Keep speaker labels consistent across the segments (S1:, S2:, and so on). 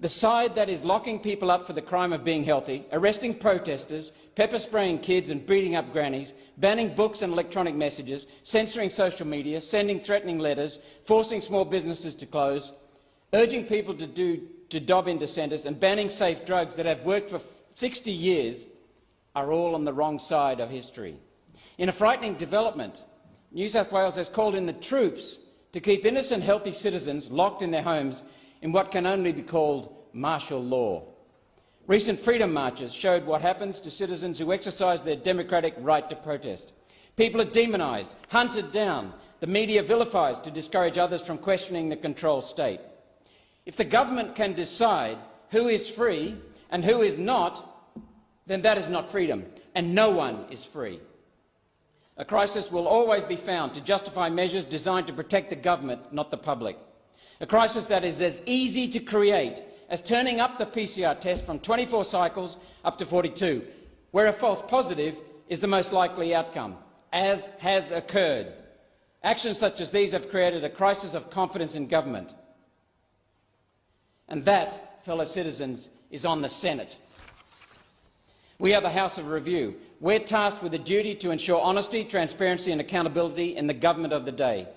S1: The side that is locking people up for the crime of being healthy, arresting protesters, pepper-spraying kids and beating up grannies, banning books and electronic messages, censoring social media, sending threatening letters, forcing small businesses to close, urging people to dob into centres and banning safe drugs that have worked for 60 years are all on the wrong side of history. In a frightening development, New South Wales has called in the troops to keep innocent, healthy citizens locked in their homes in what can only be called martial law. Recent freedom marches showed what happens to citizens who exercise their democratic right to protest. People are demonised, hunted down. The media vilifies to discourage others from questioning the control state. If the government can decide who is free and who is not, then that is not freedom, and no one is free. A crisis will always be found to justify measures designed to protect the government, not the public. A crisis that is as easy to create as turning up the PCR test from 24 cycles up to 42, where a false positive is the most likely outcome, as has occurred. Actions such as these have created a crisis of confidence in government. And that, fellow citizens, is on the Senate. We are the House of Review. We're tasked with the duty to ensure honesty, transparency and accountability in the government of the day.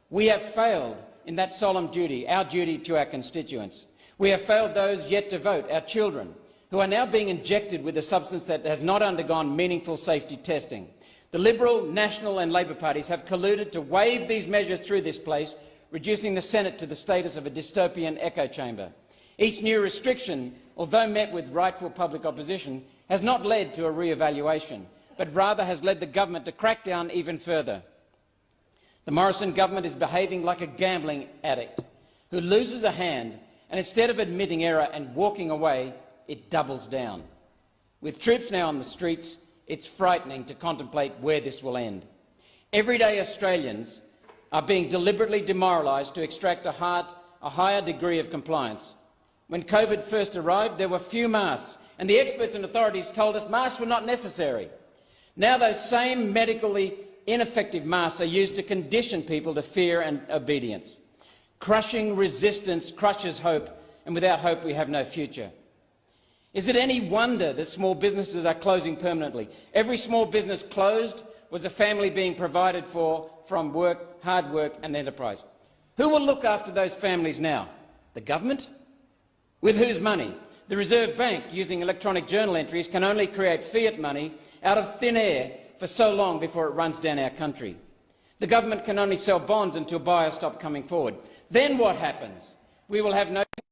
S1: We have failed in that solemn duty, our duty to our constituents. We have failed those yet to vote, our children, who are now being injected with a substance that has not undergone meaningful safety testing. The Liberal, National and Labor parties have colluded to wave these measures through this place, reducing the Senate to the status of a dystopian echo chamber. Each new restriction, although met with rightful public opposition, has not led to a re-evaluation, but rather has led the government to crack down even further. The Morrison government is behaving like a gambling addict who loses a hand, and instead of admitting error and walking away, it doubles down. With troops now on the streets, it's frightening to contemplate where this will end. Everyday Australians are being deliberately demoralised to extract a higher degree of compliance. When COVID first arrived, there were few masks, and the experts and authorities told us masks were not necessary. Now those same medically ineffective masks are used to condition people to fear and obedience. Crushing resistance crushes hope, and without hope we have no future. Is it any wonder that small businesses are closing permanently? Every small business closed was a family being provided for from work, hard work and enterprise. Who will look after those families now? The government? With whose money? The Reserve Bank, using electronic journal entries, can only create fiat money out of thin air for so long before it runs down our country. The government can only sell bonds until buyers stop coming forward. Then what happens? We will have no